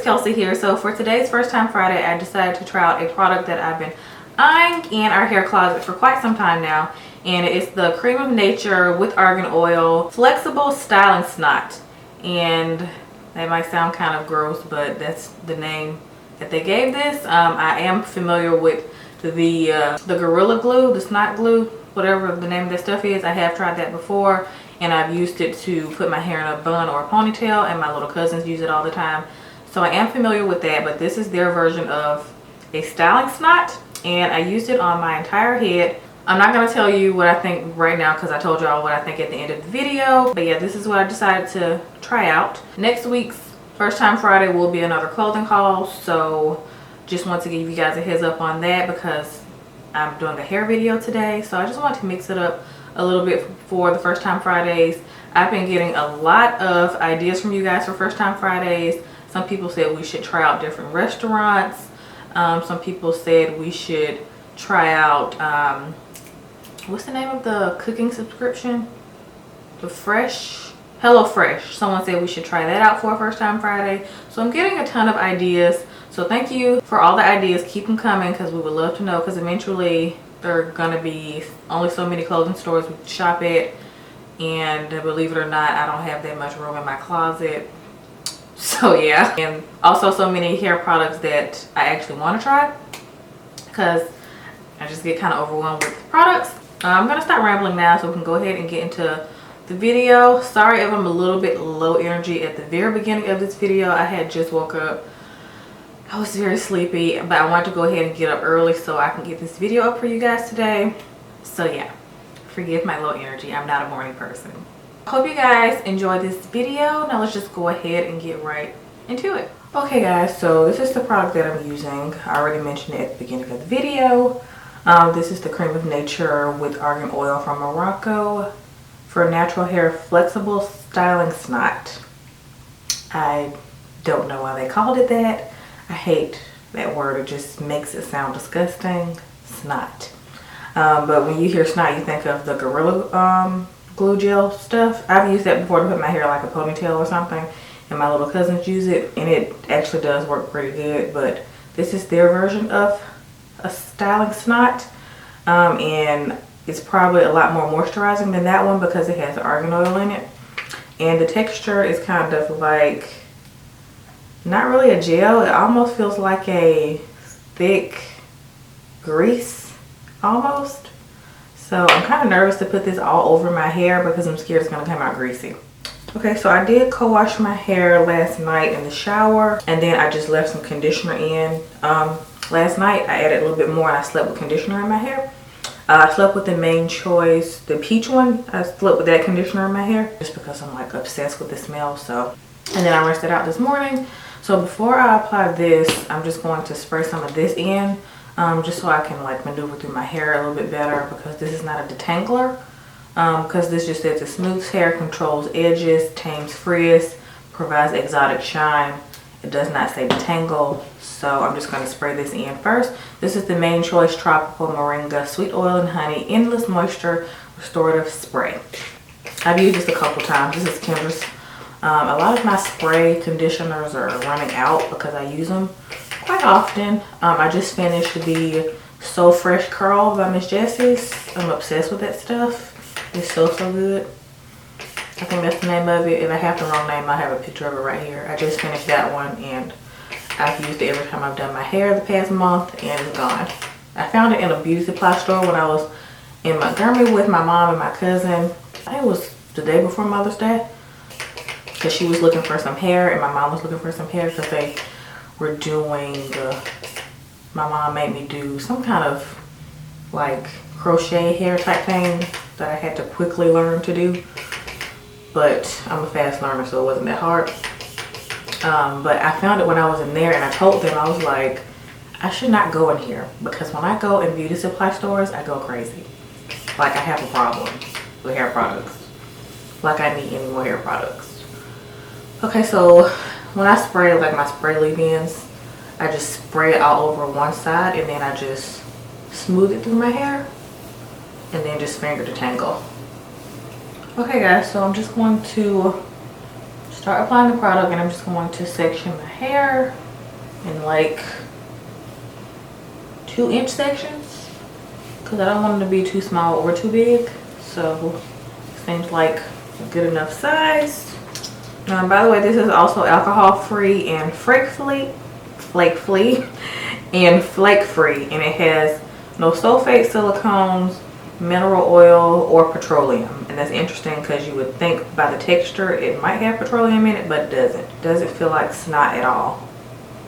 it's Kelsey here. So for today's First Time Friday, I decided to try out a product that I've been eyeing in our hair closet for quite some time now, and it's the Cream of Nature with Argan Oil Flexible Styling Snot. And that might sound kind of gross, but that's the name that they gave this. I am familiar with the Gorilla Glue, the Snot Glue, whatever the name of that stuff is. I have tried that before, and I've used it to put my hair in a bun or a ponytail, and my little cousins use it all the time. So I am familiar with that, but this is their version of a styling snot, and I used it on my entire head. I'm not going to tell you what I think right now because I told y'all what I think at the end of the video. But yeah, this is what I decided to try out. Next week's First Time Friday will be another clothing haul, so just want to give you guys a heads up on that because I'm doing a hair video today. So I just wanted to mix it up a little bit for the First Time Fridays. I've been getting a lot of ideas from you guys for First Time Fridays. Some people said we should try out different restaurants. Some people said we should try out, what's the name of the cooking subscription? The Hello Fresh. Someone said we should try that out for a First Time Friday. So I'm getting a ton of ideas. So thank you for all the ideas. Keep them coming because we would love to know, because eventually there are going to be only so many clothing stores we can shop at. And believe it or not, I don't have that much room in my closet. So yeah, and also so many hair products that I actually want to try because I just get kind of overwhelmed with products. I'm going to stop rambling now so we can go ahead and get into the video. Sorry if I'm a little bit low energy at the very beginning of this video. I had just woke up. I was very sleepy, but I wanted to go ahead and get up early so I can get this video up for you guys today. So yeah, forgive my low energy. I'm not a morning person. Hope you guys enjoyed this video. Now let's just go ahead and get right into it. Okay guys, so this is the product that I'm using. I already mentioned it at the beginning of the video. This is the Cream of Nature with Argan Oil from Morocco for natural hair flexible styling snot. I don't know why they called it that. I hate that word. It just makes it sound disgusting. Snot. But when you hear snot, you think of the Gorilla Glue gel stuff. I've used that before to put my hair like a ponytail or something, and my little cousins use it, and it actually does work pretty good. But this is their version of a styling snot, and it's probably a lot more moisturizing than that one because it has argan oil in it, and the texture is kind of like not really a gel. It almost feels like a thick grease almost. So I'm kind of nervous to put this all over my hair because I'm scared it's going to come out greasy. Okay, so I did co-wash my hair last night in the shower, and then I just left some conditioner in. Last night I added a little bit more and I slept with conditioner in my hair. I slept with the Main Choice, the peach one. I slept with that conditioner in my hair just because I'm like obsessed with the smell. So, and then I rinsed it out this morning. So before I apply this, I'm just going to spray some of this in. Just so I can like maneuver through my hair a little bit better, because this is not a detangler, because this just says it smooths hair, controls edges, tames frizz, provides exotic shine. It does not say detangle, so I'm just going to spray this in first. This is the Main Choice Tropical Moringa Sweet Oil and Honey Endless Moisture Restorative Spray. I've used this a couple times. This is Kimber's. A lot of my spray conditioners are running out because I use them quite often. I just finished the So Fresh Curl by Miss Jessie's. I'm obsessed with that stuff. It's so good. I think that's the name of it. If I have the wrong name, I have a picture of it right here. I just finished that one, and I've used it every time I've done my hair the past month, and it's gone. I found it in a beauty supply store when I was in Montgomery with my mom and my cousin. I think it was the day before Mother's Day, because she was looking for some hair and my mom was looking for some hair because they were doing my mom made me do some kind of like crochet hair type thing that I had to quickly learn to do, but I'm a fast learner, so it wasn't that hard. But I found it when I was in there, and I told them, I was like, I should not go in here because when I go in beauty supply stores, I go crazy. Like I have a problem with hair products. Like I need any more hair products. Okay, so when I spray like my spray leave-ins, I just spray it all over one side, and then I just smooth it through my hair, and then just finger detangle. Okay guys, so I'm just going to start applying the product, and I'm just going to section my hair in like 2-inch sections because I don't want it to be too small or too big. So seems like a good enough size. By the way, this is also alcohol free and flake free, and it has no sulfate, silicones, mineral oil, or petroleum. And that's interesting because you would think by the texture it might have petroleum in it, but it doesn't. It doesn't feel like snot at all.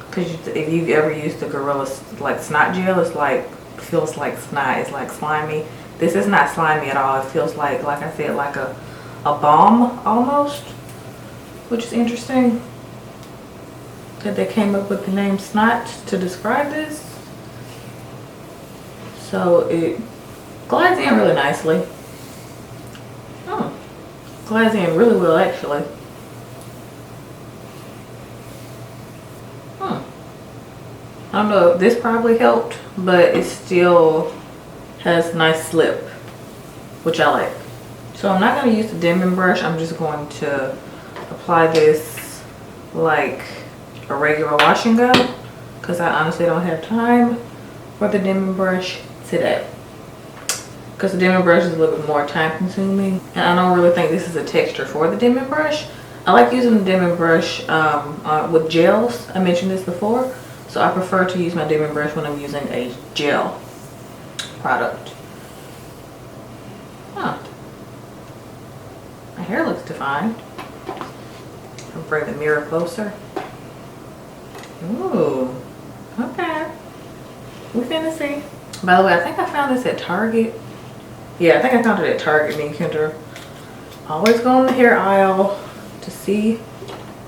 Because if you've ever used the Gorilla like snot gel, it's like feels like snot. It's like slimy. This is not slimy at all. It feels like I said, like a balm almost, which is interesting that they came up with the name Snot to describe this. So it glides in really nicely. Glides in really well actually. I don't know if this probably helped, but it still has nice slip, which I like. So I'm not going to use the Denman brush. I'm just going to apply this like a regular wash and go because I honestly don't have time for the Denman brush today. Because the Denman brush is a little bit more time consuming, and I don't really think this is a texture for the Denman brush. I like using the Denman brush with gels. I mentioned this before. So I prefer to use my Denman brush when I'm using a gel product. My hair looks defined. I'll bring the mirror closer. Ooh, okay. We finna see. By the way, I think I found this at Target. Yeah, I think I found it at Target, me and Kendra. Always go in the hair aisle to see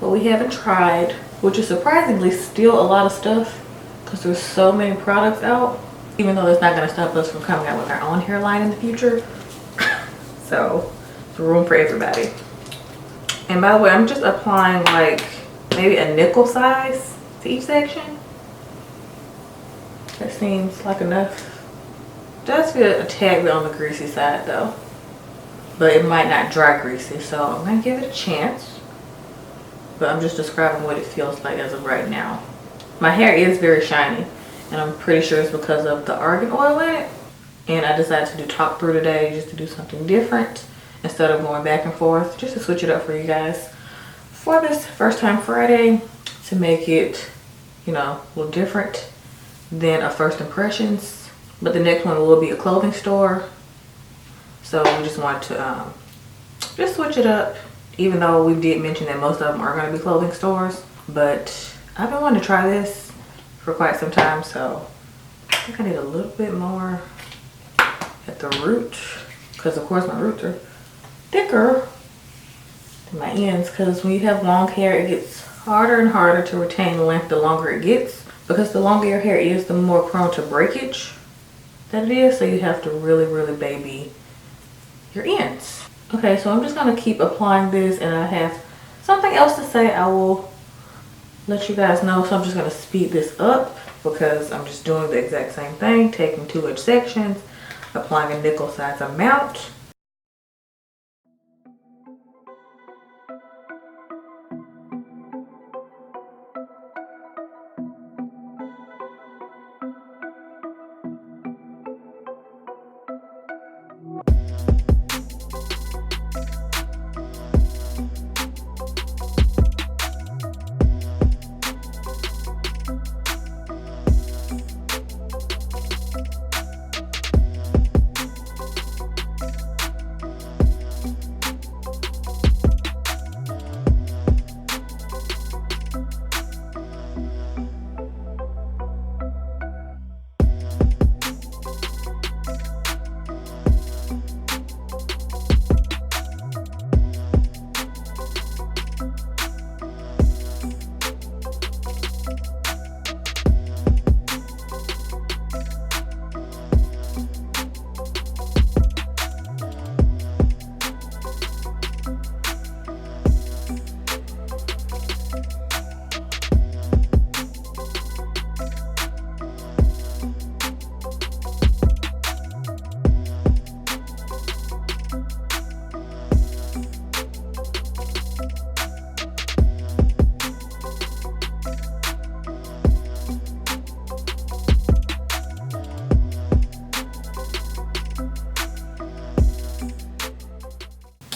what we haven't tried, which is surprisingly still a lot of stuff because there's so many products out, even though that's not going to stop us from coming out with our own hairline in the future. So there's room for everybody. And by the way, I'm just applying like maybe a nickel size to each section. That seems like enough. Does feel a tad bit on the greasy side though, but it might not dry greasy, so I'm going to give it a chance. But I'm just describing what it feels like as of right now. My hair is very shiny, and I'm pretty sure it's because of the argan oil in it. And I decided to do top through today just to do something different instead of going back and forth, just to switch it up for you guys for this first time Friday, to make it, you know, a little different than a first impressions. But the next one will be a clothing store, so we just wanted to just switch it up. Even though we did mention that most of them are going to be clothing stores. But I've been wanting to try this for quite some time. So I think I need a little bit more at the root. Because of course my roots are thicker than my ends. Because when you have long hair, it gets harder and harder to retain length the longer it gets. Because the longer your hair is, the more prone to breakage that it is. So you have to really, really baby your ends. Okay, so I'm just going to keep applying this, and I have something else to say. I will let you guys know. So I'm just going to speed this up because I'm just doing the exact same thing, taking 2-inch sections, applying a nickel size amount.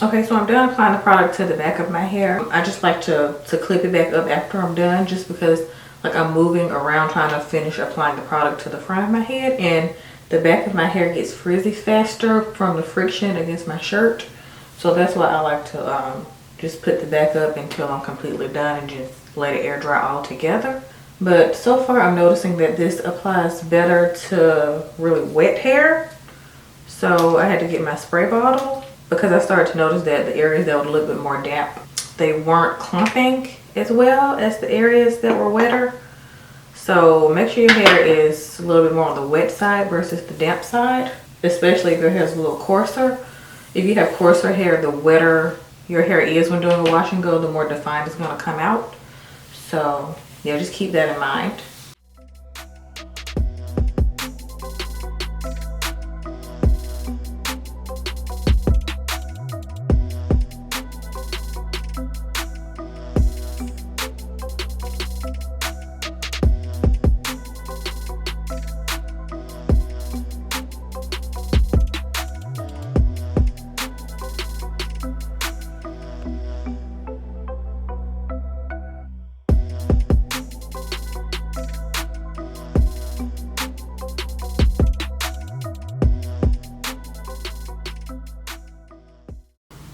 Okay, so I'm done applying the product to the back of my hair. I just like to clip it back up after I'm done, just because like I'm moving around trying to finish applying the product to the front of my head, and the back of my hair gets frizzy faster from the friction against my shirt. So that's why I like to just put the back up until I'm completely done and just let it air dry all together. But so far I'm noticing that this applies better to really wet hair. So I had to get my spray bottle because I started to notice that the areas that were a little bit more damp, they weren't clumping as well as the areas that were wetter. So make sure your hair is a little bit more on the wet side versus the damp side, especially if your hair is a little coarser. If you have coarser hair, the wetter your hair is when doing a wash and go, the more defined it's going to come out. So yeah, just keep that in mind.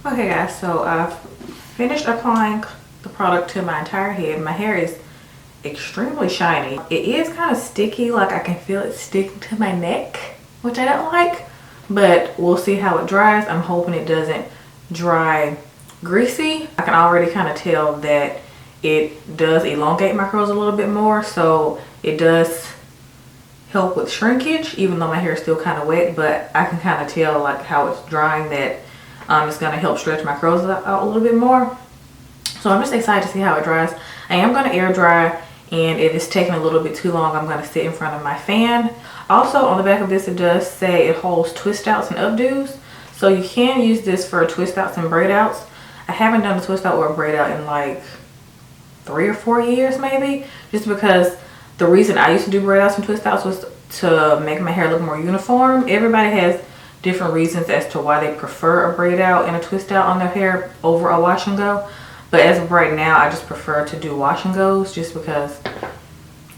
Okay guys, so I've finished applying the product to my entire head. My hair is extremely shiny. It is kind of sticky, like I can feel it sticking to my neck, which I don't like, but we'll see how it dries. I'm hoping it doesn't dry greasy. I can already kind of tell that it does elongate my curls a little bit more, so it does help with shrinkage, even though my hair is still kind of wet. But I can kind of tell like how it's drying that it's going to help stretch my curls out a little bit more. So I'm just excited to see how it dries. I am going to air dry, and if it's taking a little bit too long, I'm going to sit in front of my fan. Also on the back of this, it does say it holds twist outs and updos, so you can use this for twist outs and braid outs. I haven't done a twist out or a braid out in like 3 or 4 years maybe, just because the reason I used to do braid outs and twist outs was to make my hair look more uniform. Everybody has different reasons as to why they prefer a braid out and a twist out on their hair over a wash and go. But as of right now, I just prefer to do wash and goes just because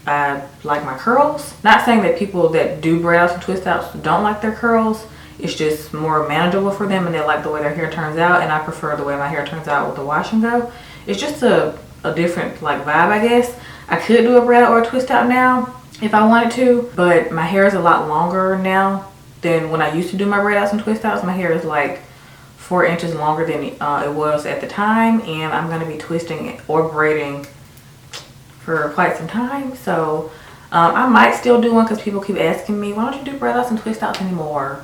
I like my curls. Not saying that people that do braid outs and twist outs don't like their curls. It's just more manageable for them and they like the way their hair turns out, and I prefer the way my hair turns out with the wash and go. It's just a different like vibe, I guess. I could do a braid out or a twist out now if I wanted to, but my hair is a lot longer now than when I used to do my braid outs and twist outs. My hair is like 4 inches longer than it was at the time, and I'm going to be twisting or braiding for quite some time. So I might still do one because people keep asking me, why don't you do braid outs and twist outs anymore?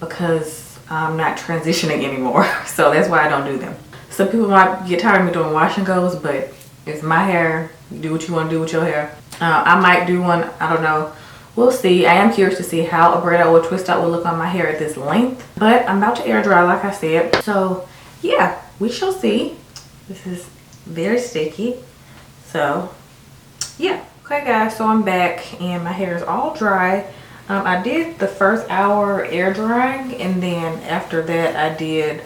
Because I'm not transitioning anymore. So that's why I don't do them. Some people might get tired of me doing wash and goes, but it's my hair. You do what you want to do with your hair. I might do one, I don't know. We'll see. I am curious to see how a braid out or twist out will look on my hair at this length. But I'm about to air dry like I said. So yeah, we shall see. This is very sticky. So yeah. Okay guys, so I'm back and my hair is all dry. I did the first hour air drying, and then after that I did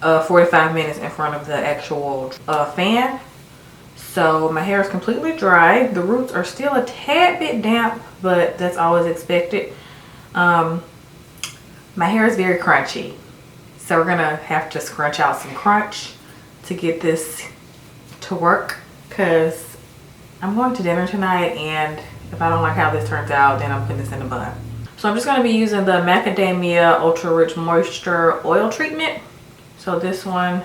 45 minutes in front of the actual fan. So my hair is completely dry. The roots are still a tad bit damp, but that's always expected. My hair is very crunchy, so we're gonna have to scrunch out some crunch to get this to work, because I'm going to dinner tonight, and if I don't like how this turns out, then I'm putting this in a bun. So I'm just gonna be using the Macadamia Ultra Rich Moisture Oil Treatment. So this one,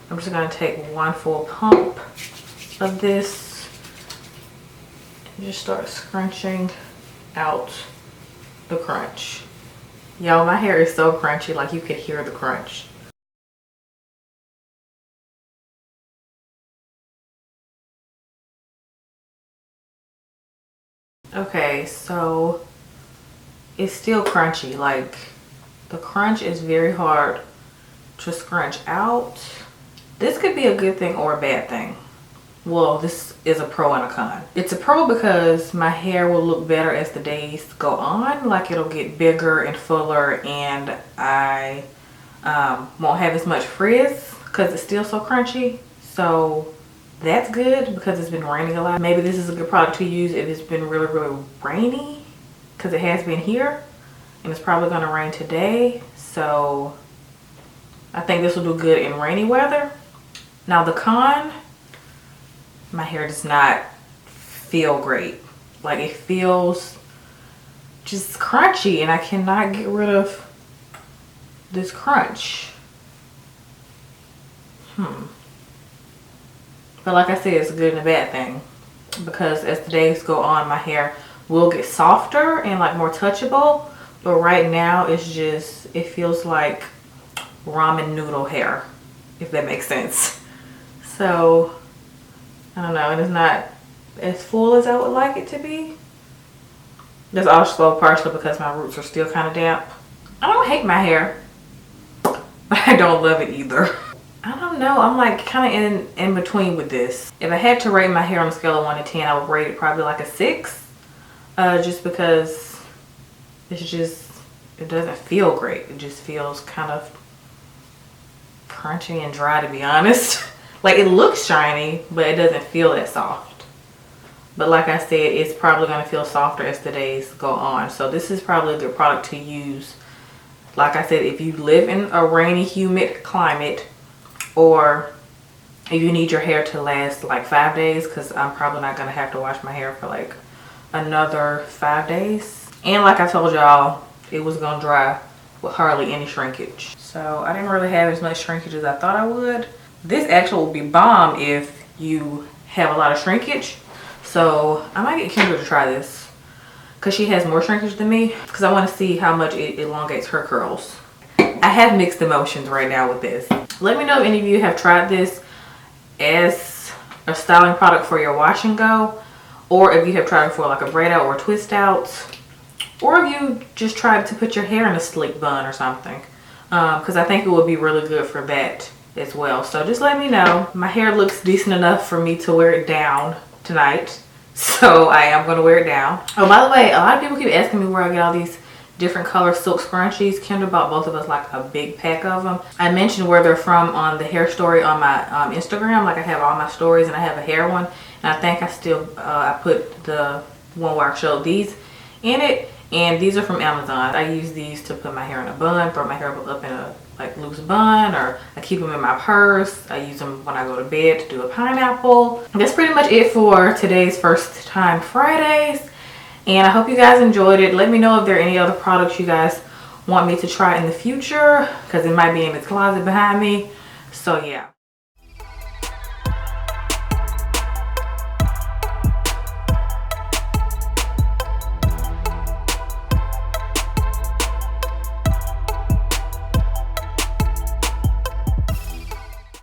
I'm just gonna take 1 full pump of this and just start scrunching out the crunch. Yo, my hair is so crunchy, like you could hear the crunch. Okay, so it's still crunchy. Like the crunch is very hard to scrunch out. This could be a good thing or a bad thing. Well, this is a pro and a con. It's a pro because my hair will look better as the days go on. Like it'll get bigger and fuller, and I won't have as much frizz because it's still so crunchy. So that's good because it's been raining a lot. Maybe this is a good product to use if it's been really, really rainy, because it has been here and it's probably going to rain today. So I think this will do good in rainy weather. Now the con, my hair does not feel great. Like, it feels just crunchy and I cannot get rid of this crunch. But like I said, it's a good and a bad thing, because as the days go on, my hair will get softer and like more touchable. But right now it's just, it feels like ramen noodle hair, if that makes sense. So I don't know, and it's not as full as I would like it to be. That's also partially because my roots are still kind of damp. I don't hate my hair, but I don't love it either. I don't know, I'm like kind of in between with this. If I had to rate my hair on a scale of 1 to 10, I would rate it probably like a 6. Just because it's just, it doesn't feel great. It just feels kind of crunchy and dry, to be honest. Like, it looks shiny, but it doesn't feel that soft. But like I said, it's probably going to feel softer as the days go on. So this is probably a good product to use, like I said, if you live in a rainy, humid climate, or if you need your hair to last like 5 days, because I'm probably not going to have to wash my hair for like another 5 days. And like I told y'all, it was going to dry with hardly any shrinkage. So I didn't really have as much shrinkage as I thought I would. This actually will be bomb if you have a lot of shrinkage. So I might get Kendra to try this, because she has more shrinkage than me, because I want to see how much it elongates her curls. I have mixed emotions right now with this. Let me know if any of you have tried this as a styling product for your wash and go, or if you have tried it for like a braid out or a twist out, or if you just tried to put your hair in a sleek bun or something, because I think it would be really good for that as well. So just let me know. My hair looks decent enough for me to wear it down tonight, so I am going to wear it down. Oh, by the way, a lot of people keep asking me where I get all these different color silk scrunchies. Kendra bought both of us like a big pack of them. I mentioned where they're from on the hair story on my Instagram. Like, I have all my stories and I have a hair one, and I think I still I put the one where I showed these in it, and these are from Amazon. I use these to put my hair in a bun, throw my hair up in a like loose bun, or I keep them in my purse. I use them when I go to bed to do a pineapple. That's pretty much it for today's First Time Fridays. And I hope you guys enjoyed it. Let me know if there are any other products you guys want me to try in the future, because it might be in the closet behind me. So yeah.